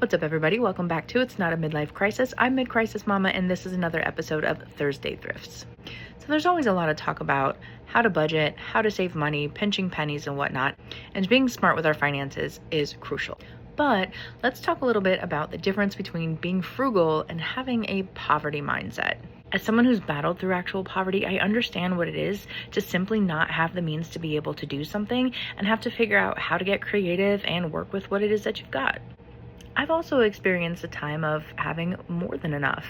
What's up, everybody? Welcome back to It's Not a Midlife Crisis. I'm Mid-Crisis Mama, and this is another episode of Thursday Thrifts. So there's always a lot of talk about how to budget, how to save money, pinching pennies and whatnot, and being smart with our finances is crucial. But let's talk a little bit about the difference between being frugal and having a poverty mindset. As someone who's battled through actual poverty, I understand what it is to simply not have the means to be able to do something and have to figure out how to get creative and work with what it is that you've got. I've also experienced a time of having more than enough.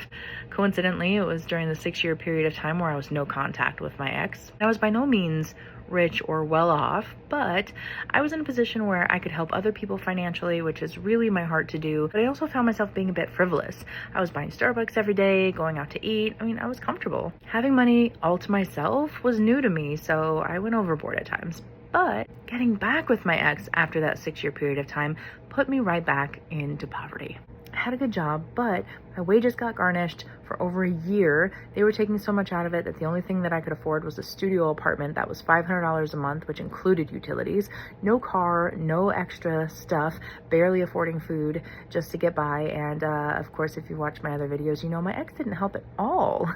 Coincidentally, it was during the 6-year period of time where I was no contact with my ex. I was by no means rich or well off, but I was in a position where I could help other people financially, which is really my heart to do. But I also found myself being a bit frivolous. I was buying Starbucks every day, going out to eat. I was comfortable. Having money all to myself was new to me, so I went overboard at times. But getting back with my ex after that 6-year period of time put me right back into poverty. I had a good job, but my wages got garnished for over a year. They were taking so much out of it that the only thing that I could afford was a studio apartment that was $500 a month, which included utilities, no car, no extra stuff, barely affording food just to get by. And of course, if you watch my other videos, you know my ex didn't help at all.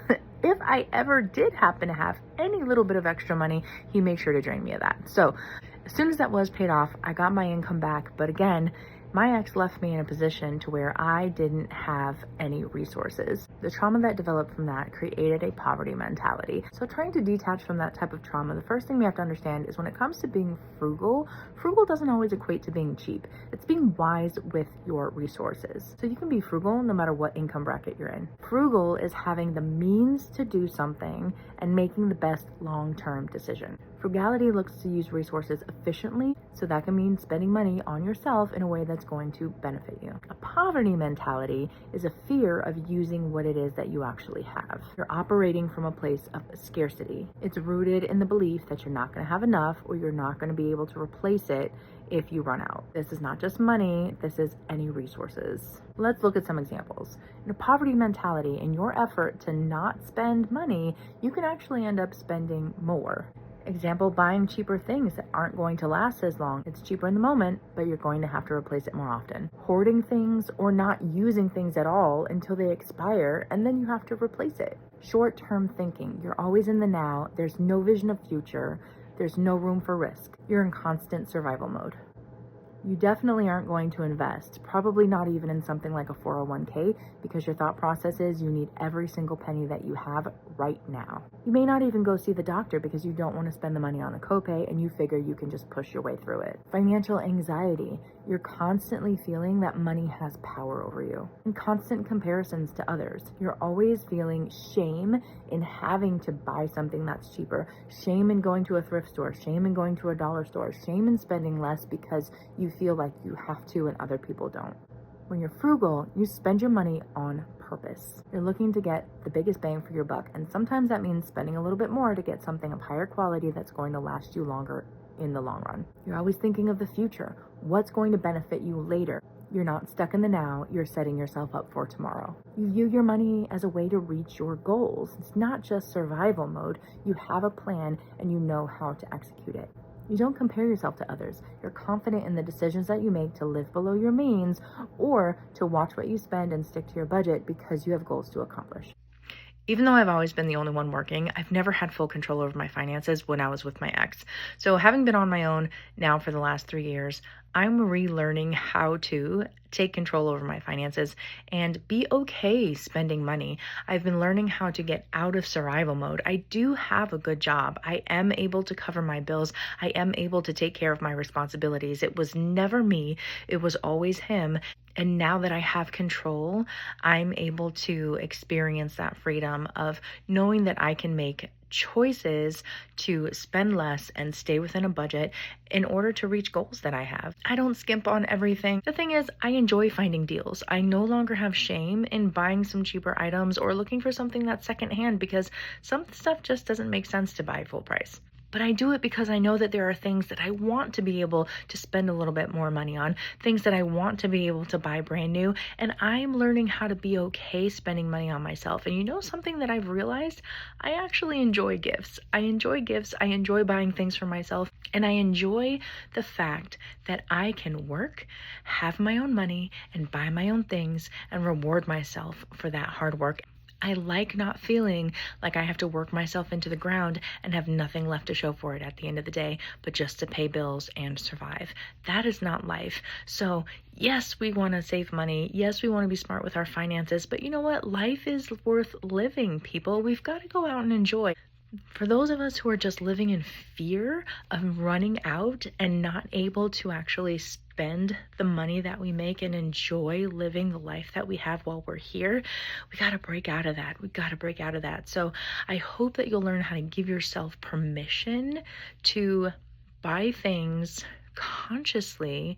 If I ever did happen to have any little bit of extra money, he made sure to drain me of that. So as soon as that was paid off, I got my income back. But again, my ex left me in a position to where I didn't have any resources. The trauma that developed from that created a poverty mentality. So trying to detach from that type of trauma, the first thing we have to understand is when it comes to being frugal, frugal doesn't always equate to being cheap. It's being wise with your resources. So you can be frugal no matter what income bracket you're in. Frugal is having the means to do something and making the best long-term decision. Frugality looks to use resources efficiently, so that can mean spending money on yourself in a way that's going to benefit you. A poverty mentality is a fear of using what it is that you actually have. You're operating from a place of scarcity. It's rooted in the belief that you're not going to have enough or you're not going to be able to replace it if you run out. This is not just money, this is any resources. Let's look at some examples. In a poverty mentality, in your effort to not spend money, you can actually end up spending more. Example, buying cheaper things that aren't going to last as long. It's cheaper in the moment, but you're going to have to replace it more often. Hoarding things or not using things at all until they expire, and then you have to replace it. Short-term thinking. You're always in the now. There's no vision of future. There's no room for risk. You're in constant survival mode. You definitely aren't going to invest, probably not even in something like a 401k, because your thought process is you need every single penny that you have right now. You may not even go see the doctor because you don't want to spend the money on a copay and you figure you can just push your way through it. Financial anxiety. You're constantly feeling that money has power over you. And constant comparisons to others. You're always feeling shame in having to buy something that's cheaper, shame in going to a thrift store, shame in going to a dollar store, shame in spending less because you feel like you have to and other people don't. When you're frugal, you spend your money on purpose. You're looking to get the biggest bang for your buck, and sometimes that means spending a little bit more to get something of higher quality that's going to last you longer in the long run. You're always thinking of the future, what's going to benefit you later. You're not stuck in the now, you're setting yourself up for tomorrow. You view your money as a way to reach your goals. It's not just survival mode. You have a plan and you know how to execute it. You don't compare yourself to others. You're confident in the decisions that you make to live below your means or to watch what you spend and stick to your budget because you have goals to accomplish. Even though I've always been the only one working, I've never had full control over my finances when I was with my ex. So having been on my own now for the last 3 years, I'm relearning how to take control over my finances and be okay spending money. I've been learning how to get out of survival mode. I do have a good job. I am able to cover my bills. I am able to take care of my responsibilities. It was never me. It was always him. And now that I have control, I'm able to experience that freedom of knowing that I can make choices to spend less and stay within a budget in order to reach goals that I have. I don't skimp on everything. The thing is, I enjoy finding deals. I no longer have shame in buying some cheaper items or looking for something that's secondhand because some stuff just doesn't make sense to buy full price. but I do it because I know that there are things that I want to be able to spend a little bit more money on, things that I want to be able to buy brand new, and I'm learning how to be okay spending money on myself. And you know something that I've realized? I actually enjoy gifts. I enjoy buying things for myself, and I enjoy the fact that I can work, have my own money, and buy my own things and reward myself for that hard work. I like not feeling like I have to work myself into the ground and have nothing left to show for it at the end of the day, but just to pay bills and survive. That is not life. So yes, we want to save money. Yes, we want to be smart with our finances, but you know what? Life is worth living, people. We've got to go out and enjoy. For those of us who are just living in fear of running out and not able to actually spend the money that we make and enjoy living the life that we have while we're here, we got to break out of that. So I hope that you'll learn how to give yourself permission to buy things consciously,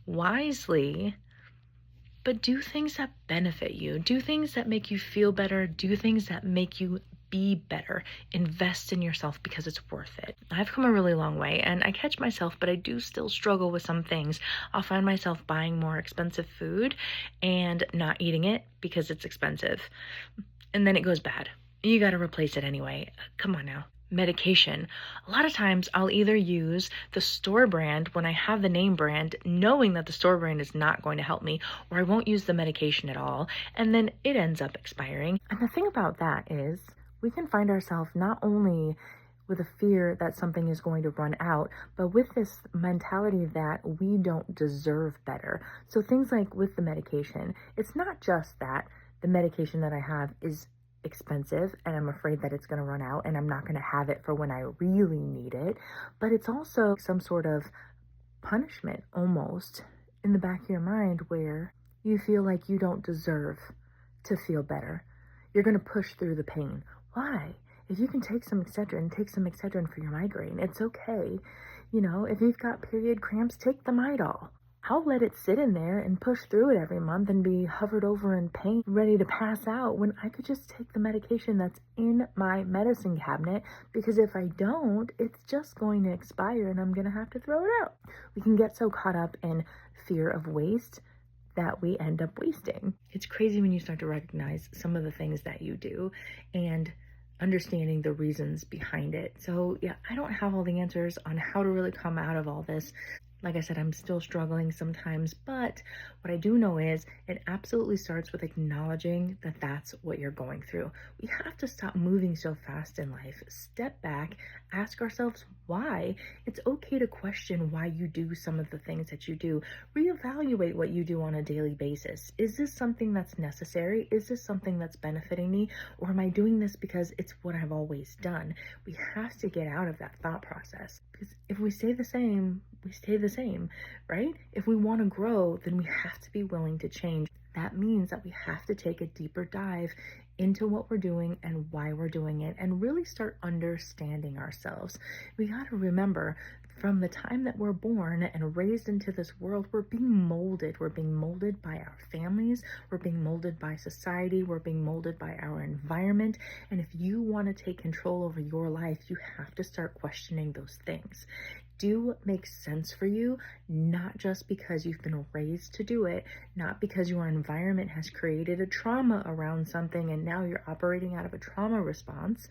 wisely, but do things that benefit you. Do things that make you feel better. Do things that make you be better. Invest in yourself because it's worth it. I've come a really long way, and I catch myself, but I do still struggle with some things. I'll find myself buying more expensive food and not eating it because it's expensive. And then it goes bad. You got to replace it anyway. Come on now. Medication. A lot of times I'll either use the store brand when I have the name brand, knowing that the store brand is not going to help me, or I won't use the medication at all, and then it ends up expiring. And the thing about that is we can find ourselves not only with a fear that something is going to run out, but with this mentality that we don't deserve better. So things like with the medication, it's not just that the medication that I have is expensive and I'm afraid that it's going to run out and I'm not going to have it for when I really need it, but it's also some sort of punishment almost in the back of your mind where you feel like you don't deserve to feel better. You're going to push through the pain. Why? If you can take some Excedrin for your migraine. It's okay. You know, if you've got period cramps, take the Midol. I'll let it sit in there and push through it every month and be hovered over in pain, ready to pass out, when I could just take the medication that's in my medicine cabinet, because if I don't, it's just going to expire and I'm going to have to throw it out. We can get so caught up in fear of waste that we end up wasting. It's crazy when you start to recognize some of the things that you do and understanding the reasons behind it. So yeah, I don't have all the answers on how to really come out of all this. Like I said, I'm still struggling sometimes, but what I do know is it absolutely starts with acknowledging that that's what you're going through. We have to stop moving so fast in life. Step back, ask ourselves why. It's okay to question why you do some of the things that you do. Reevaluate what you do on a daily basis. Is this something that's necessary? Is this something that's benefiting me? Or am I doing this because it's what I've always done? We have to get out of that thought process, because if we stay the same, we stay the same, right? If we want to grow, then we have to be willing to change. That means that we have to take a deeper dive into what we're doing and why we're doing it and really start understanding ourselves. We got to remember, from the time that we're born and raised into this world, we're being molded. We're being molded by our families. We're being molded by society. We're being molded by our environment. And if you want to take control over your life, you have to start questioning those things. Do make sense for you, not just because you've been raised to do it, not because your environment has created a trauma around something and now you're operating out of a trauma response.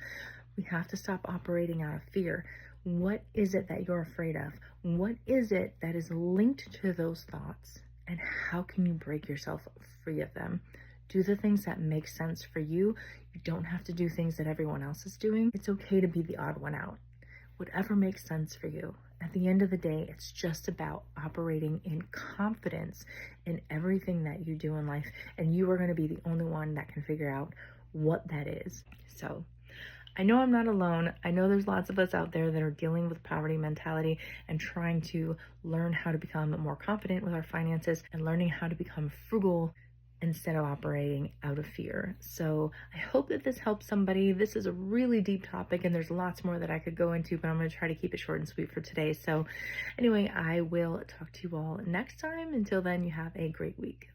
We have to stop operating out of fear. What is it that you're afraid of? What is it that is linked to those thoughts? And how can you break yourself free of them? Do the things that make sense for you. You don't have to do things that everyone else is doing. It's okay to be the odd one out. Whatever makes sense for you. At the end of the day, it's just about operating in confidence in everything that you do in life, and you are going to be the only one that can figure out what that is. So I know I'm not alone. I know there's lots of us out there that are dealing with poverty mentality and trying to learn how to become more confident with our finances and learning how to become frugal instead of operating out of fear. So I hope that this helps somebody. This is a really deep topic and there's lots more that I could go into, but I'm going to try to keep it short and sweet for today. So anyway, I will talk to you all next time. Until then, you have a great week.